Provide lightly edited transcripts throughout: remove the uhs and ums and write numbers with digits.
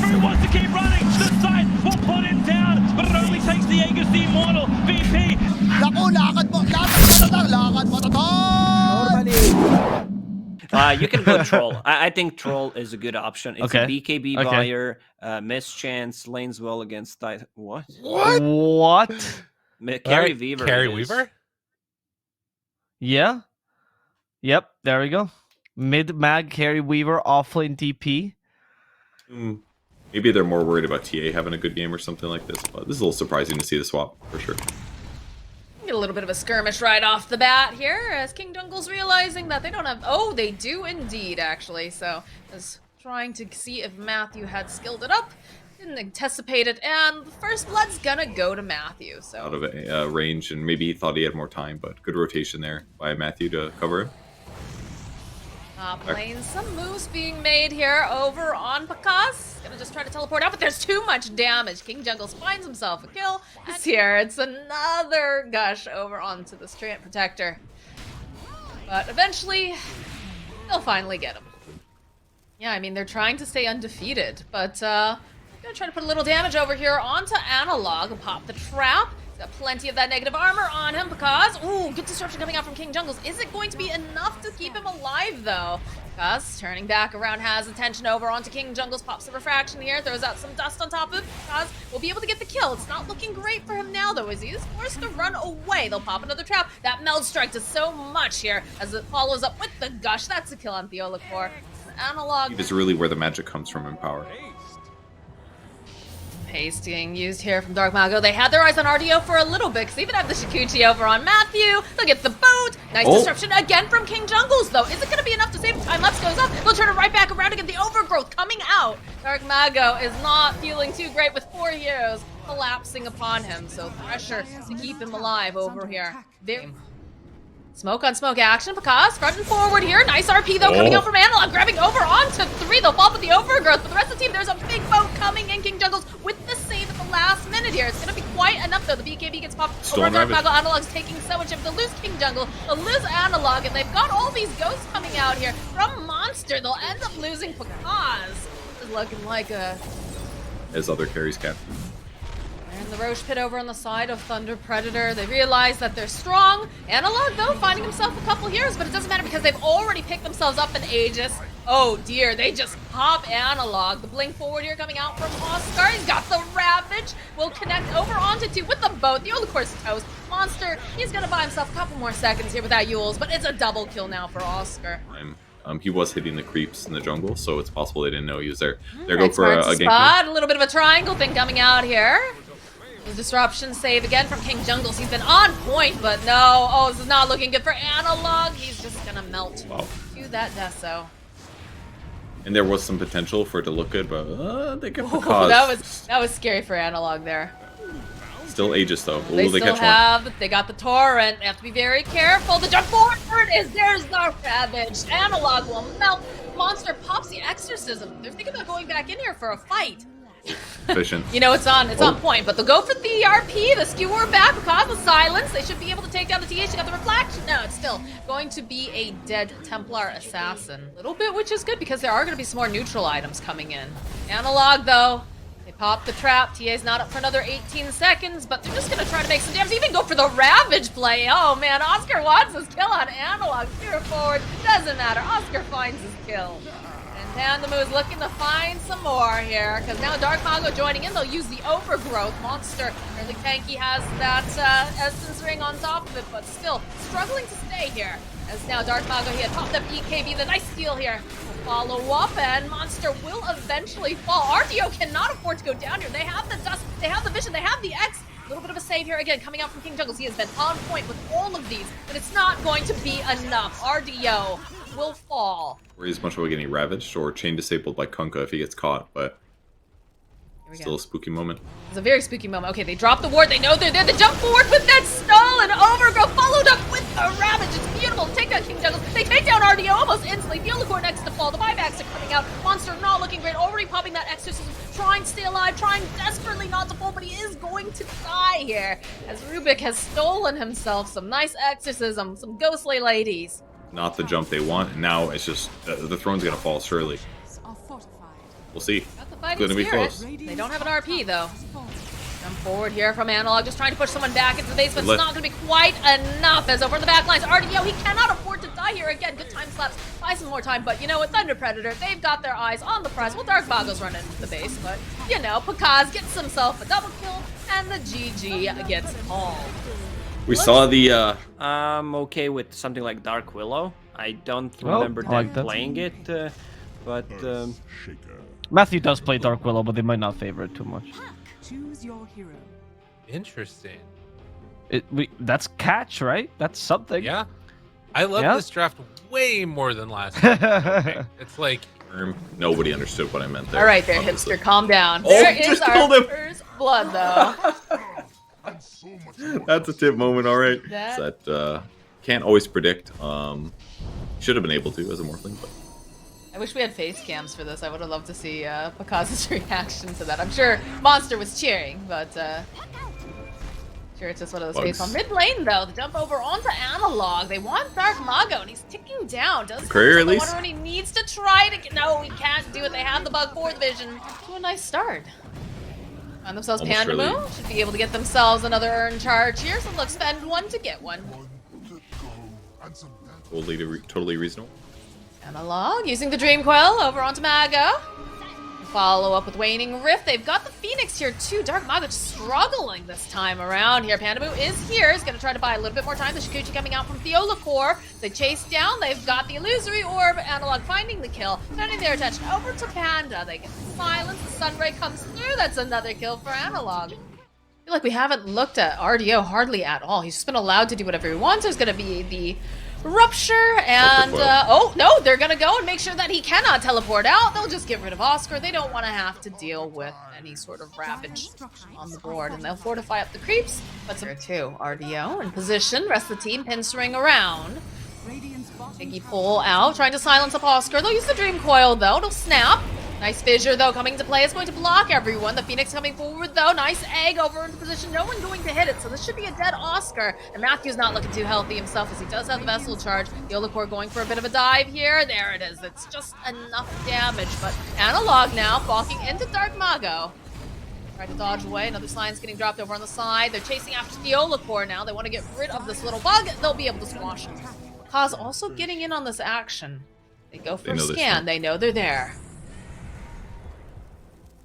Who wants to keep running? The side will put him down, but it only takes the Aegis the Immortal. VP. Naku, lakad mo to, Normally. You can go Troll. I think Troll is a good option. It's a BKB buyer, mischance, lanes well against... What? Carry Weaver. Carry Weaver? Yeah. Yep, there we go. Mid-mag, Carry Weaver, offlane TP. Maybe they're more worried about TA having a good game or something like this, but this is a little surprising to see the swap, for sure. Get a little bit of a skirmish right off the bat here, as King Jungle's realizing that they don't have... Oh, they do indeed, actually. So, is trying to see if Matthew had skilled it up. Didn't anticipate it, and the first blood's gonna go to Matthew, so... Out of range, and maybe he thought he had more time, but good rotation there by Matthew to cover him. Top lane, some moves being made here over on Pakaz. Gonna just try to teleport out, but there's too much damage. King Jungles finds himself a kill. It's here. It's another gush over onto the Treant Protector. But eventually, they'll finally get him. Yeah, I mean, they're trying to stay undefeated, but gonna try to put a little damage over here onto Analog and pop the trap. He's got plenty of that negative armor on him because... Ooh, good disruption coming out from King Jungles. Is it going to be enough to keep him alive, though? Because turning back around has attention over onto King Jungles. Pops the refraction here, throws out some dust on top of it. Because we'll be able to get the kill. It's not looking great for him now, though, as he is forced to run away. They'll pop another trap. That meld strike does so much here as it follows up with the gush. That's a kill on Theolacor. Analog... It is really where the magic comes from in power. Haste being used here from Dark Mago. They had their eyes on RDO for a little bit, because they even have the Shikuchi over on Matthew. They'll get the boat. Nice disruption again from King Jungles, though. Is it going to be enough to save time? Lapse goes up. They'll turn it right back around to get the overgrowth coming out. Dark Mago is not feeling too great with 4 heroes collapsing upon him, so pressure to keep him alive over here. Smoke on smoke action. Pakaz front and forward here. Nice RP though coming out from Analog, grabbing over onto 3. They'll fall with the overgrowth, but the rest of the team, there's a big boat coming in. King Jungles with the save at the last minute here. It's going to be quite enough though. The BKB gets popped over Dark Mago. Analog's taking so much of the lose King Jungle, they'll lose Analog, and they've got all these ghosts coming out here from Monster. They'll end up losing Pakaz. It's looking like a... As other carries can. And the Roche Pit over on the side of Thunder Predator. They realize that they're strong. Analog, though, finding himself a couple heroes, but it doesn't matter because they've already picked themselves up an Aegis. Oh dear, they just pop Analog. The blink forward here coming out from Oscar. He's got the Ravage. Will connect over onto 2 with the boat. The old course toast. Monster, he's gonna buy himself a couple more seconds here with that Yules, but it's a double kill now for Oscar. He was hitting the creeps in the jungle, so it's possible they didn't know he was there. They're going for a gank. A little bit of a triangle thing coming out here. The disruption save again from King Jungles. He's been on point, but no. Oh, this is not looking good for Analog. He's just gonna melt to that Deso. And there was some potential for it to look good, but they kept the cause. That was scary for Analog there. Still Aegis though. They still have. They got the torrent. They have to be very careful. The jump forward is there's the Ravage. Analog will melt. Monster pops the exorcism. They're thinking about going back in here for a fight. Efficient. You know, it's on point, but they'll go for the RP, the skewer back because of silence. They should be able to take down the TH. They got the reflection. No, it's still going to be a dead Templar assassin. A little bit, which is good because there are going to be some more neutral items coming in. Analog, though, they pop the trap. TA's not up for another 18 seconds, but they're just going to try to make some damage. Even go for the Ravage play. Oh, man, Oscar wants his kill on Analog. Steer forward. Doesn't matter. Oscar finds his kill. Tandamu is looking to find some more here, because now Dark Mago joining in. They'll use the overgrowth. Monster, really tanky, has that essence ring on top of it, but still struggling to stay here. As now Dark Mago, he had popped up EKB, the nice steal here. Follow up, and Monster will eventually fall. RDO cannot afford to go down here. They have the dust, they have the vision, they have the X. A little bit of a save here again, coming out from King Jungles. He has been on point with all of these, but it's not going to be enough. RDO will fall. Worries much about getting ravaged or chain disabled by Kunkka if he gets caught, but still a spooky moment. It's a very spooky moment. Okay, they drop the ward. They know they're there. They jump forward with that stall and overgrowth, followed up with the Ravage. It's beautiful. Take down King Jungles. They take down RDO almost instantly. Theolacor next to fall. The buybacks are coming out. Monster not looking great. Already popping that exorcism. Trying to stay alive. Trying desperately not to fall, but he is going to die here. As Rubik has stolen himself some nice exorcism, some ghostly ladies. Not the jump they want, and now it's just the throne's gonna fall surely. We'll see. Got the fighting Gonna be spirit. close. They don't have an RP though. Jump forward here from Analog, just trying to push someone back into the basement. It's not going to be quite enough as over the back lines. RDO, he cannot afford to die here again. Good time slaps, buy some more time, but you know what, Thunder Predator, they've got their eyes on the prize. Well, Dark Mago's running into the base, but you know, Pakaz gets himself a double kill, and the GG gets called. We saw the I'm okay with something like Dark Willow. I don't remember I like them that. playing it, but Matthew does play Dark Willow, but they might not favor it too much. Choose your hero. Interesting. That's catch, right? That's something. Yeah. I love Yeah. this draft way more than last time. It's like, nobody understood what I meant there. All right there, obviously. hipster, calm down. Oh, There you is just our killed him. first blood though. That's a tip moment, all right. That- That can't always predict. Should have been able to as a Morphling, but I wish we had face cams for this. I would have loved to see Pakaz's reaction to that. I'm sure Monster was cheering, but sure it's just one of those Bugs. face on mid lane though. The jump over onto Analog. They want Dark Mago, and he's ticking down. Does Courier at I least? wonder when he needs to try to get. No, he can't do it. They have the bug forward vision. To a nice start. Find themselves Almost Panda really. Moon. Should be able to get themselves another earn charge here. So look, spend one to get one. totally reasonable. Analog using the Dream Coil over onto Mago. Follow up with Waning Rift. They've got the Phoenix here too. Dark Mago just struggling this time around here. Pandamu is here. He's going to try to buy a little bit more time. The Shikuchi coming out from Theola Core. They chase down. They've got the Illusory Orb. Analog finding the kill. Turning their attention over to Panda. They get the silence. The Sunray comes through. That's another kill for Analog. I feel like we haven't looked at RDO hardly at all. He's just been allowed to do whatever he wants. There's going to be the Rupture and oh no, they're gonna go and make sure that he cannot teleport out. They'll just get rid of Oscar. They don't want to have to deal with any sort of ravage on the board, and they'll fortify up the creeps. But there too, RDO in position. Rest of the team pincering around. Iggy pull out, trying to silence up Oscar. They'll use the Dream Coil though. It'll snap. Nice fissure though coming to play. It's going to block everyone. The Phoenix coming forward though. Nice egg over into position. No one going to hit it, so this should be a dead Oscar. And Matthew's not looking too healthy himself as he does have the Vessel charge. Yolakor going for a bit of a dive here. There it is. It's just enough damage. But Analog now walking into Dark Mago. Try to dodge away. Another science getting dropped over on the side. They're chasing after the Yolakor now. They want to get rid of this little bug. They'll be able to squash him. Kaz also getting in on this action. They go for a scan. They know they're there.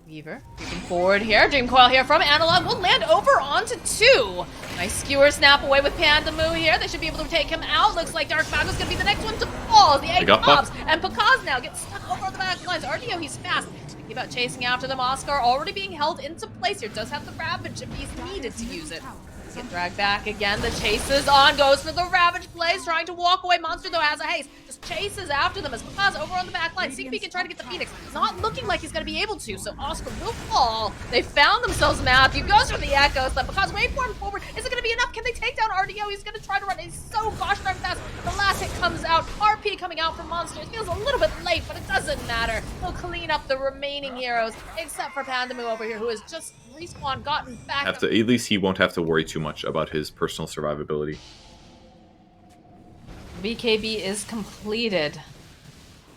Weaver moving forward here. Dream Coil here from Analog will land over onto 2. Nice skewer snap away with Pandamu here. They should be able to take him out. Looks like Dark Mago's going to be the next one to fall. The egg pops, and Pakaz now gets stuck over the back lines. RDO, he's fast. Thinking about chasing after them. Oscar already being held into place here. Does have the Ravage if he's needed to use it. Get dragged back again. The chase is on. Goes for the Ravage plays. Trying to walk away. Monster, though, has a haste. Just chases after them as Pakaz over on the back line. See if he can try to get the Phoenix. Not looking like he's going to be able to, so Oscar will fall. They found themselves Matthew. Goes for the Echoes. But Pakaz wait for him forward. Is it going to be enough? Can they take down RDO? He's going to try to run. He's so gosh darn fast. The last hit comes out. RP coming out from Monster. It feels a little bit late, but it doesn't matter. He'll clean up the remaining heroes, except for Pandamu over here, who has just respawned, gotten back. At least he won't have to worry too much about his personal survivability. BKB is completed.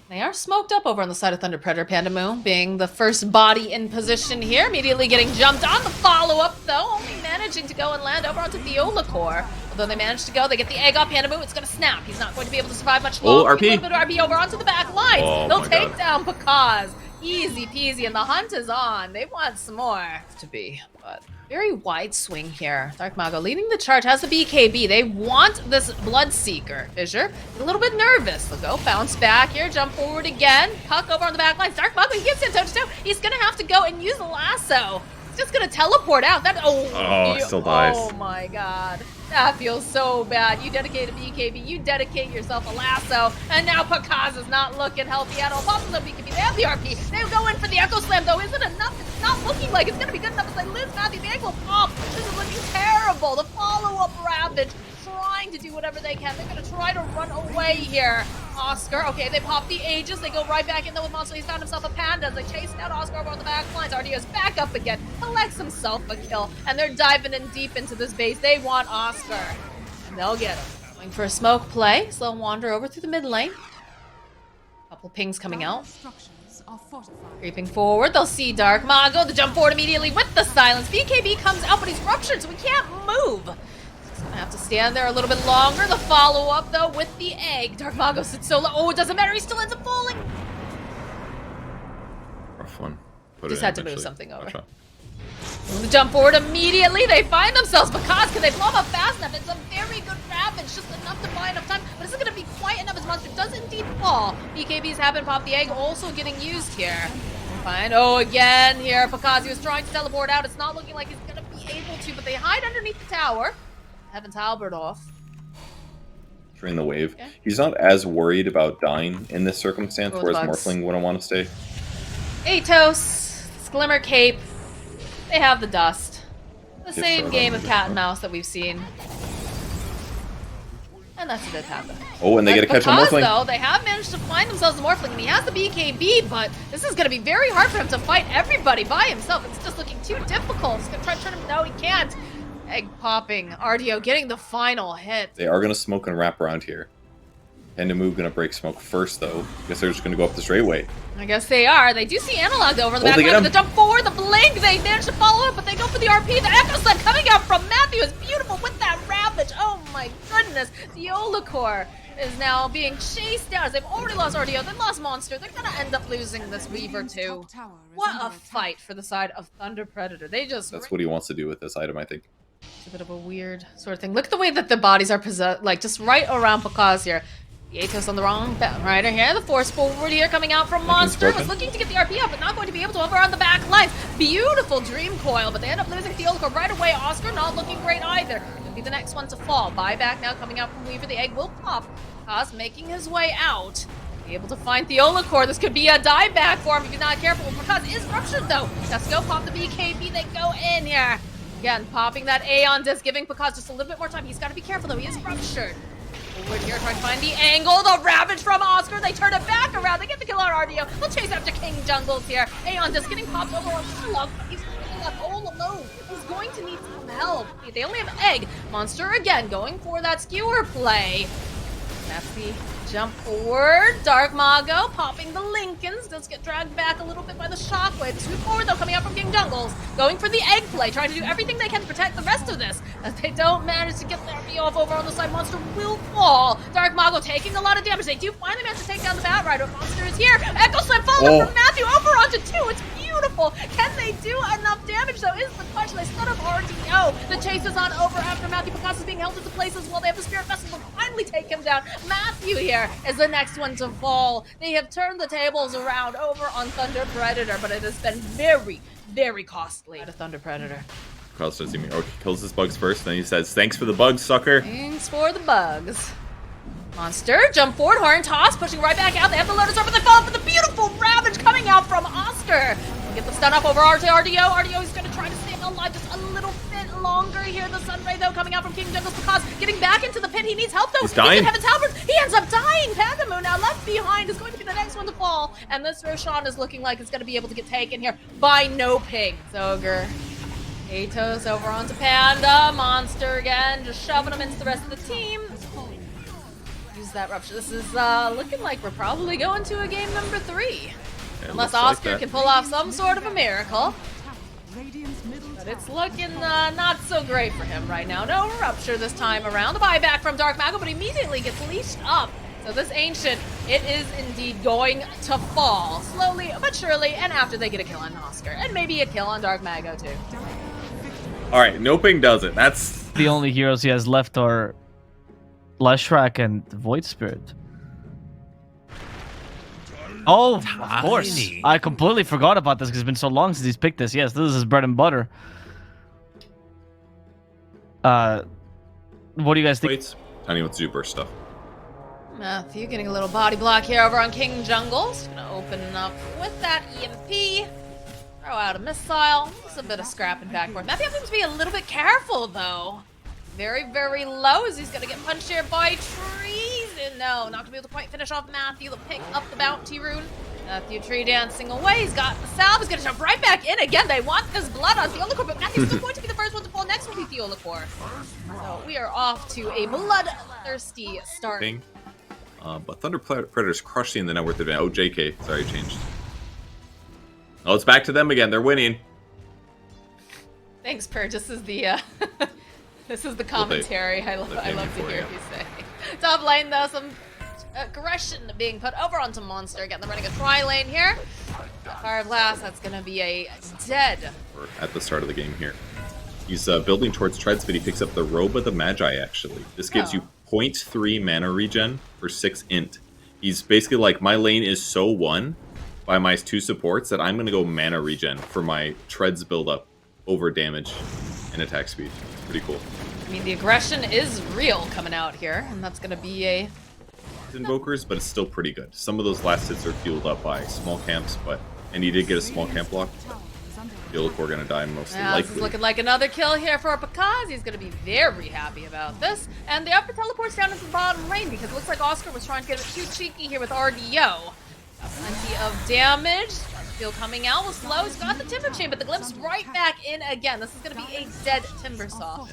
They are smoked up over on the side of Thunder Predator. Pandamu being the first body in position here, immediately getting jumped on. The follow-up, though, only managing to go and land over onto Theola Core. Although they managed to go, they get the egg off Pandamu. It's going to snap. He's not going to be able to survive much longer. RP. A little bit of RP over onto the back lines. Oh, They'll take down Pakaz. Easy peasy, and the hunt is on. They want some more to be, but very wide swing here. Dark Mago leading the charge, has the BKB. They want this Bloodseeker. Fissure, a little bit nervous. They'll go bounce back here, jump forward again. Puck over on the back lines. Dark Mago, he gets in toe-to-toe. He's gonna have to go and use the lasso. He's just gonna teleport out. That still dies. Oh my god. That feels so bad. You dedicate a BKB, you dedicate yourself a lasso, and now Pakaz is not looking healthy at all. Pops the BKB, they have the RP. They go in for the Echo Slam, though. Is it enough? It's not looking like it's going to be good enough as they lose Matthew. The egg will pop. This is looking terrible. The follow-up Ravage trying to do whatever they can. They're going to try to run away here. Oscar, okay, they pop the Aegis. They go right back in, though, with Monster. He's found himself a Panda as they chase down Oscar over on the back lines. RDO's back up again, collects himself a kill, and they're diving in deep into this base. They want Oscar, and they'll get him. Going for a smoke play. Slow wander over to the mid lane. Couple pings coming out. Creeping forward, they'll see Dark Mago. The jump forward immediately with the silence. BKB comes out, but he's ruptured, so he can't move. He's gonna have to stand there a little bit longer. The follow-up, though, with the egg. Dark Mago sits so low. Oh, it doesn't matter. He still ends up falling. Rough one. Just had to move something over. The jump forward immediately. They find themselves because can they blow him up fast enough? It's a very good ravage, just enough to buy enough time, but it's going to be quite enough as Monster does indeed fall. BKBs happen, pop the egg, also getting used here. Fine. Oh, again here, Pakazi was trying to teleport out. It's not looking like he's going to be able to, but they hide underneath the tower. Heaven's Halberd off. During the wave. Okay. He's not as worried about dying in this circumstance, whereas bugs. Morphling wouldn't want to stay. Atos, Glimmer Cape, they have the dust. The Yep, same sure, game of that's cat and mouse that we've seen. And that's what did happen. Oh, and they get to catch a Because, Morphling. though, they have managed to find themselves a Morphling, and he has the BKB, but this is going to be very hard for him to fight everybody by himself. It's just looking too difficult. He's going to try to turn him. No, he can't. Egg popping. RDO getting the final hit. They are going to smoke and wrap around here. Tendamu going to break smoke first, though. Guess they're just going to go up the straightway. I guess they are. They do see Analog over the back they get line. him. The jump forward, the blink. They manage to follow up, but they go for the RP. The Echo Slam coming out from Matthew is beautiful with that ravage. Oh my goodness. The Olacor is now being chased down. They've already lost RDO. They've lost Monster. They're going to end up losing this Weaver too. What a fight for the side of Thunder Predator. They just... That's what he wants to do with this item, I think. It's a bit of a weird sort of thing. Look at the way that the bodies are like just right around Pakaz here. The Atos on the wrong rider here. The force forward here coming out from Monster. Was looking to get the RP up, but not going to be able to over on the back lines. Beautiful Dream Coil, but they end up losing the Olacor right away. Oscar not looking great either. Could be the next one to fall. Buyback now coming out from Weaver. The egg will pop. Pakaz making his way out. Be able to find the Olacor. This could be a dieback for him if he's not careful. Pakaz is ruptured though. Let's go pop the BKB. They go in here. Again, popping that Aeon disc, giving Pakaz just a little bit more time. He's got to be careful though. He is ruptured. Forward here, trying to find the angle. The Ravage from Oscar. They turn it back around. They get the kill on RDO. They'll chase after King Jungles here. Aeon just getting popped over on Analog. He's left all alone. He's going to need some help. They only have Egg. Monster again going for that skewer play. That's the jump forward. Dark Mago popping the Lincolns. Does get dragged back a little bit by the shockwave. Sweep forward though, coming out from King Jungles. Going for the egg play, trying to do everything they can to protect the rest of this. As they don't manage to get their RP off over on the side, Monster will fall. Dark Mago taking a lot of damage. They do finally manage to take down the Bat Rider. Monster is here. Echo Slam falling from Matthew over onto 2. It's beautiful. Can they do enough damage though? Is the question. They stun up RDO. The chase is on over after Matthew Picasso is being held into place as well. They have the Spirit Vessel to finally take him down. Matthew here is the next one to fall. They have turned the tables around over on Thunder Predator, but it has been very, very costly to Thunder Predator. Carlos does he kills his bugs first, then he says, "Thanks for the bugs, sucker." Thanks for the bugs. Monster, jump forward, horn toss, pushing right back out. They have the Lotus over the fall for the beautiful Ravage coming out from Oscar. We'll get the stun up over RDO. RDO is going to try to stay alive just a little bit longer here. The Sunray, though, coming out from King Jungles because getting back into the pit. He needs help, though. He's dying. Heaven's Halberd. He ends up dying. Pandamu now left behind is going to be the next one to fall. And this Roshan is looking like it's going to be able to get taken here by NoPing. Zogre. Atos over onto Panda. Monster again, just shoving him into the rest of the team. Use that rupture. This is looking like we're probably going to a game number 3. Unless Oscar can pull off some sort of a miracle. But it's looking not so great for him right now. No rupture this time around. The buyback from Dark Mago, but immediately gets leashed up. So this Ancient, it is indeed going to fall. Slowly but surely, and after they get a kill on Oscar. And maybe a kill on Dark Mago too. Alright, NoPing does it. That's the only heroes he has left are Leshrac and Void Spirit. Oh, of course. I completely forgot about this because it's been so long since he's picked this. Yes, this is his bread and butter. What do you guys think? Wait, Tiny wants to do burst stuff. Matthew getting a little body block here over on King Jungles. Gonna open up with that EMP. Throw out a missile. Just a bit of scrapping back and forth. Matthew has to be a little bit careful though. Very, very low as he's gonna get punched here by trees. And no, not gonna be able to quite finish off Matthew. They'll pick up the bounty rune. Matthew tree dancing away. He's got the salve. He's gonna jump right back in again. They want this blood on Theolacor, but Matthew's still going to be the first one to fall. Next will be Theolacor. So we are off to a bloodthirsty start. But Thunder Predator's crushing the net worth advantage. Oh, JK. Sorry, changed. Oh, it's back to them again. They're winning. Thanks, Purge. This is the this is the commentary I love to hear you say. Top lane though, some aggression being put over onto Monster. Again, they're running a tri lane here. Fire Blast, that's gonna be a dead. At the start of the game here. He's building towards treads, but he picks up the Robe of the Magi, actually. This gives you 0.3 mana regen for 6 int. He's basically like, my lane is so won by my 2 supports that I'm going to go mana regen for my treads build up over damage and attack speed. It's pretty cool. I mean, the aggression is real coming out here, and that's going to be a... Invokers, but it's still pretty good. Some of those last hits are fueled up by small camps, and he did get a small camp block. I feel like we're gonna die most likely. This is looking like another kill here for Pakaz. He's gonna be very happy about this. And the upper teleports down into the bottom lane because it looks like Oscar was trying to get a bit too cheeky here with RDO. Got plenty of damage. Steel coming out was slow. He's got the Timber Chain, but the glimpse right back in again. This is gonna be a dead Timbersaw.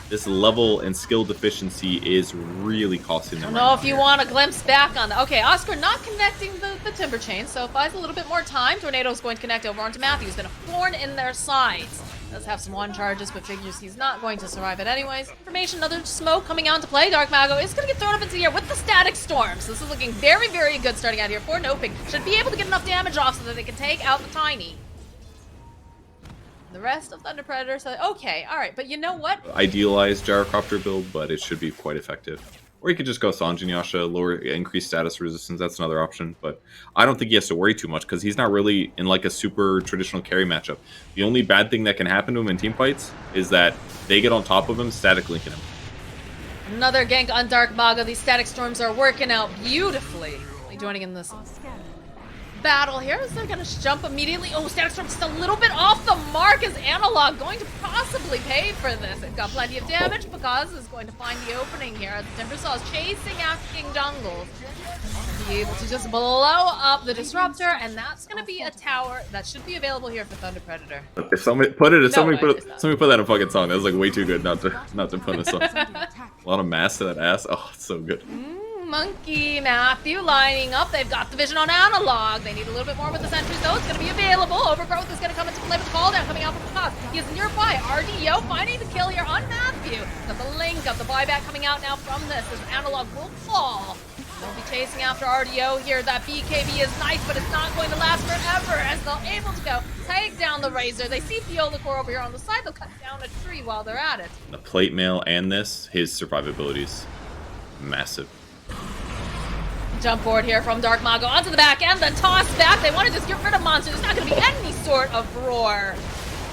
This level and skill deficiency is really costing them. I don't know if you want a glimpse back on that. Okay, Oscar not connecting the Timber Chain, so buys a little bit more time. Tornado's going to connect over onto Matthew. He's going to thorn in their sides. Does have some one charges, but figures he's not going to survive it anyways. Information, another smoke coming out into play. Dark Mago is going to get thrown up into the air with the Static Storms. This is looking very, very good starting out here for NoPing. Should be able to get enough damage off so that they can take out the Tiny. The rest of Thunder Predator said, okay, alright, but you know what? Idealized Gyrocopter build, but it should be quite effective. Or you could just go Sanjin Yasha, lower increased status resistance, that's another option. But I don't think he has to worry too much, because he's not really in like a super traditional carry matchup. The only bad thing that can happen to him in team fights is that they get on top of him, static linking him. Another gank on Dark Mago. These Static Storms are working out beautifully. Joining in this battle here. So they're gonna jump immediately. Oh, Static Storm just a little bit off the mark. Is Analog going to possibly pay for this? They've got plenty of damage. Pakaz is going to find the opening here as the Timbersaw is chasing after King Jungles. Be able to just blow up the Disruptor, and that's gonna be a tower that should be available here for Thunder Predator. If somebody put it, somebody put that in a fucking song. That was like way too good not to put in a song. A lot of mass to that ass. Oh, it's so good. Monkey, Matthew lining up. They've got the vision on Analog. They need a little bit more with the sentries, though. It's going to be available. Overgrowth is going to come into play with the call down coming out from the top. He is nearby. RDO finding the kill here on Matthew. Got the link of the buyback coming out now from this as Analog will fall. They'll be chasing after RDO here. That BKB is nice, but it's not going to last forever as they're able to go take down the Razor. They see Fiolacore over here on the side. They'll cut down a tree while they're at it. The plate mail and his survivability is massive. Jump forward here from Dark Mago onto the back and then toss back. They want to just get rid of Monster. There's not going to be any sort of roar.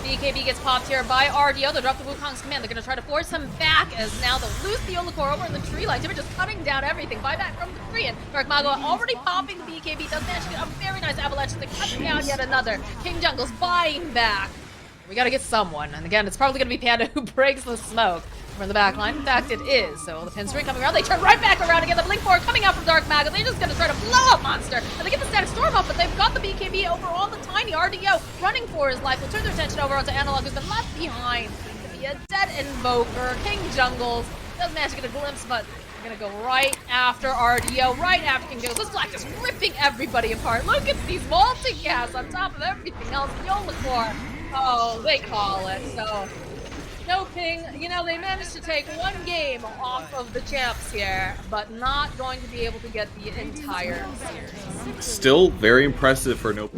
BKB gets popped here by RDO. They'll drop the Wukong's command. They're going to try to force him back as now they'll lose the Fiolacore over in the tree line. They're just cutting down everything. Buyback from the tree. And Dark Mago already popping the BKB. Does manage to get a very nice avalanche. They're cutting out yet another. King Jungle's buying back. We got to get someone. And again, it's probably going to be Panda who breaks the smoke from the back line. In fact, it is. So the pin string coming around. They turn right back around again. The Blink 4 coming out from Dark Mago. They're just going to try to blow up Monster. And they get the Static Storm up, but they've got the BKB over on the Tiny. RDO running for his life. Will turn their attention over onto Analog, who's been left behind. It's going to be a dead Invoker. King Jungles does manage to get a glimpse, but they're going to go right after RDO, right after King Jungles. This Black just ripping everybody apart. Look at these multicasts on top of everything else. Fiolacore. Oh, they call it. So NoPing, you know, they managed to take one game off of the champs here, but not going to be able to get the entire series. Still very impressive for NoPing.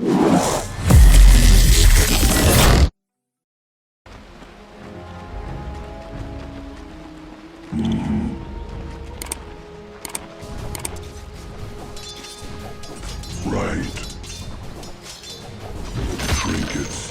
Right. Trinkets.